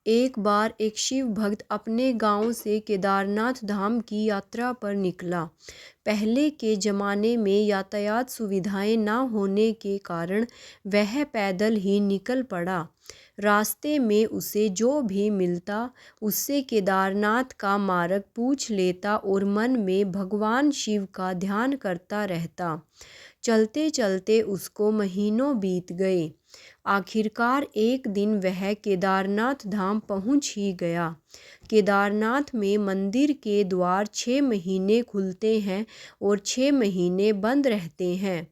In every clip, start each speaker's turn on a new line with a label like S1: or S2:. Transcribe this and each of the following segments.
S1: एक बार एक शिव भक्त अपने गांव से केदारनाथ धाम की यात्रा पर निकला। पहले के ज़माने में यातायात सुविधाएं न होने के कारण वह पैदल ही निकल पड़ा। रास्ते में उसे जो भी मिलता उससे केदारनाथ का मार्ग पूछ लेता और मन में भगवान शिव का ध्यान करता रहता। चलते चलते उसको महीनों बीत गए। आखिरकार एक दिन वह केदारनाथ धाम पहुंच ही गया। केदारनाथ में मंदिर के द्वार 6 महीने खुलते हैं और 6 महीने बंद रहते हैं।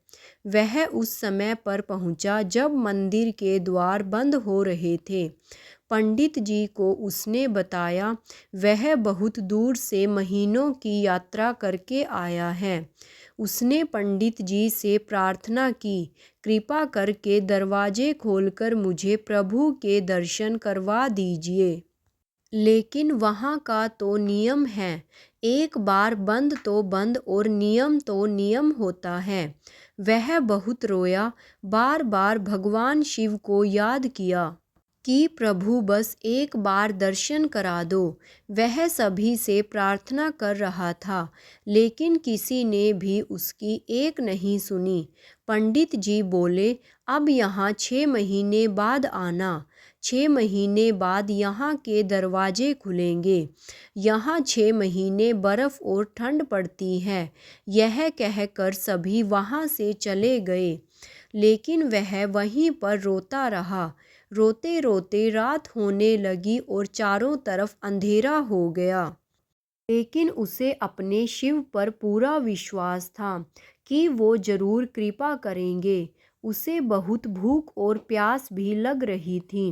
S1: वह उस समय पर पहुंचा जब मंदिर के द्वार बंद हो रहे थे। पंडित जी को उसने बताया वह बहुत दूर से महीनों की यात्रा करके आया है। उसने पंडित जी से प्रार्थना की, कृपा करके दरवाजे खोलकर मुझे प्रभु के दर्शन करवा दीजिए। लेकिन वहाँ का तो नियम है, एक बार बंद तो बंद और नियम तो नियम होता है। वह बहुत रोया, बार बार भगवान शिव को याद किया कि प्रभु बस एक बार दर्शन करा दो। वह सभी से प्रार्थना कर रहा था, लेकिन किसी ने भी उसकी एक नहीं सुनी। पंडित जी बोले, अब यहाँ 6 महीने बाद आना। 6 महीने बाद यहाँ के दरवाजे खुलेंगे। यहाँ 6 महीने बर्फ़ और ठंड पड़ती है। यह कहकर सभी वहाँ से चले गए, लेकिन वह वहीं पर रोता रहा। रोते रोते रात होने लगी और चारों तरफ अंधेरा हो गया। लेकिन उसे अपने शिव पर पूरा विश्वास था कि वो जरूर कृपा करेंगे। उसे बहुत भूख और प्यास भी लग रही थी।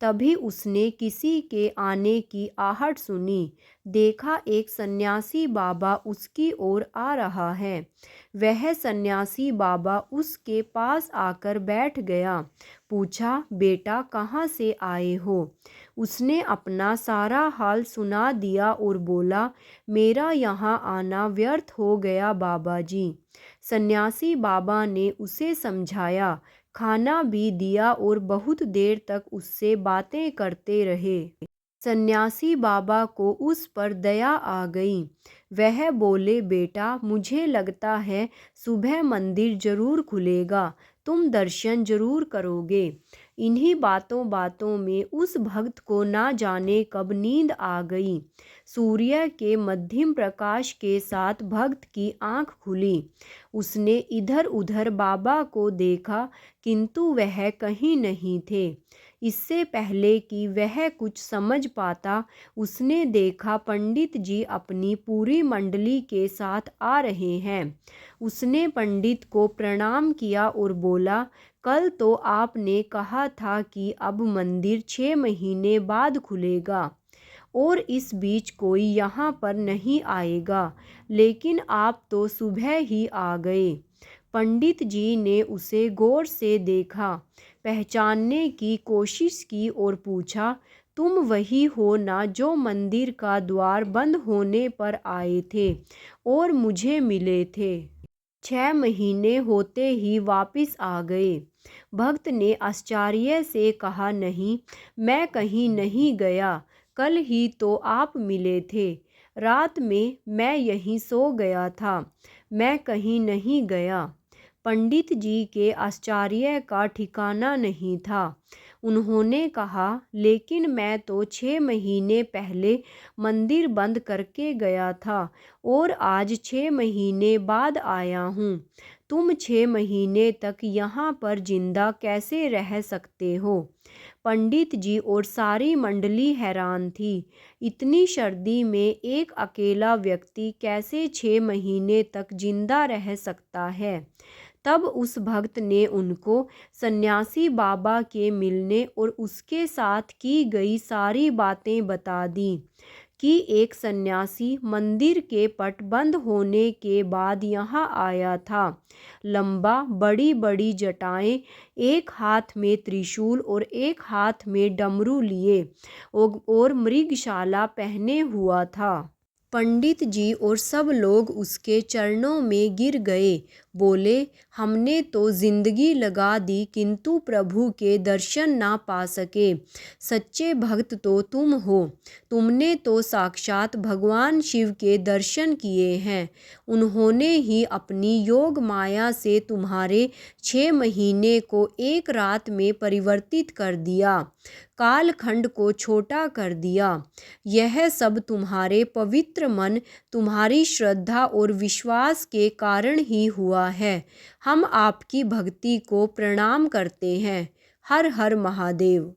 S1: तभी उसने किसी के आने की आहट सुनी। देखा एक सन्यासी बाबा उसकी ओर आ रहा है। वह सन्यासी बाबा उसके पास आकर बैठ गया। पूछा, बेटा कहाँ से आए हो? उसने अपना सारा हाल सुना दिया और बोला, मेरा यहाँ आना व्यर्थ हो गया बाबा जी। सन्यासी बाबा ने उसे समझाया, खाना भी दिया और बहुत देर तक उससे बातें करते रहे। सन्यासी बाबा को उस पर दया आ गई। वह बोले, बेटा मुझे लगता है सुबह मंदिर जरूर खुलेगा, तुम दर्शन जरूर करोगे। इन्हीं बातों बातों में उस भक्त को ना जाने कब नींद आ गई। सूर्य के मध्यम प्रकाश के साथ भक्त की आंख खुली। उसने इधर उधर बाबा को देखा, किंतु वह कहीं नहीं थे। इससे पहले कि वह कुछ समझ पाता, उसने देखा पंडित जी अपनी पूरी मंडली के साथ आ रहे हैं। उसने पंडित को प्रणाम किया और बोला, कल तो आपने कहा था कि अब मंदिर 6 महीने बाद खुलेगा और इस बीच कोई यहाँ पर नहीं आएगा, लेकिन आप तो सुबह ही आ गए। पंडित जी ने उसे गौर से देखा, पहचानने की कोशिश की और पूछा, तुम वही हो ना जो मंदिर का द्वार बंद होने पर आए थे और मुझे मिले थे? 6 महीने होते ही वापस आ गए। भक्त ने आश्चर्य से कहा, नहीं, मैं कहीं नहीं गया, कल ही तो आप मिले थे। रात में मैं यहीं सो गया था, मैं कहीं नहीं गया। पंडित जी के आश्चर्य का ठिकाना नहीं था। उन्होंने कहा, लेकिन मैं तो 6 महीने पहले मंदिर बंद करके गया था और आज 6 महीने बाद आया हूँ। तुम 6 महीने तक यहाँ पर जिंदा कैसे रह सकते हो? पंडित जी और सारी मंडली हैरान थी। इतनी सर्दी में एक अकेला व्यक्ति कैसे 6 महीने तक जिंदा रह सकता है? तब उस भक्त ने उनको सन्यासी बाबा के मिलने और उसके साथ की गई सारी बातें बता दी कि एक सन्यासी मंदिर के पट बंद होने के बाद यहाँ आया था। लंबा, बड़ी बड़ी जटाएं, एक हाथ में त्रिशूल और एक हाथ में डमरू लिए और मृगशाला पहने हुआ था। पंडित जी और सब लोग उसके चरणों में गिर गए। बोले, हमने तो जिंदगी लगा दी किंतु प्रभु के दर्शन ना पा सके। सच्चे भक्त तो तुम हो। तुमने तो साक्षात भगवान शिव के दर्शन किए हैं। उन्होंने ही अपनी योग माया से तुम्हारे 6 महीने को एक रात में परिवर्तित कर दिया, कालखंड को छोटा कर दिया। यह सब तुम्हारे पवित्र मन, तुम्हारी श्रद्धा और विश्वास के कारण ही हुआ है। हम आपकी भक्ति को प्रणाम करते हैं। हर हर महादेव।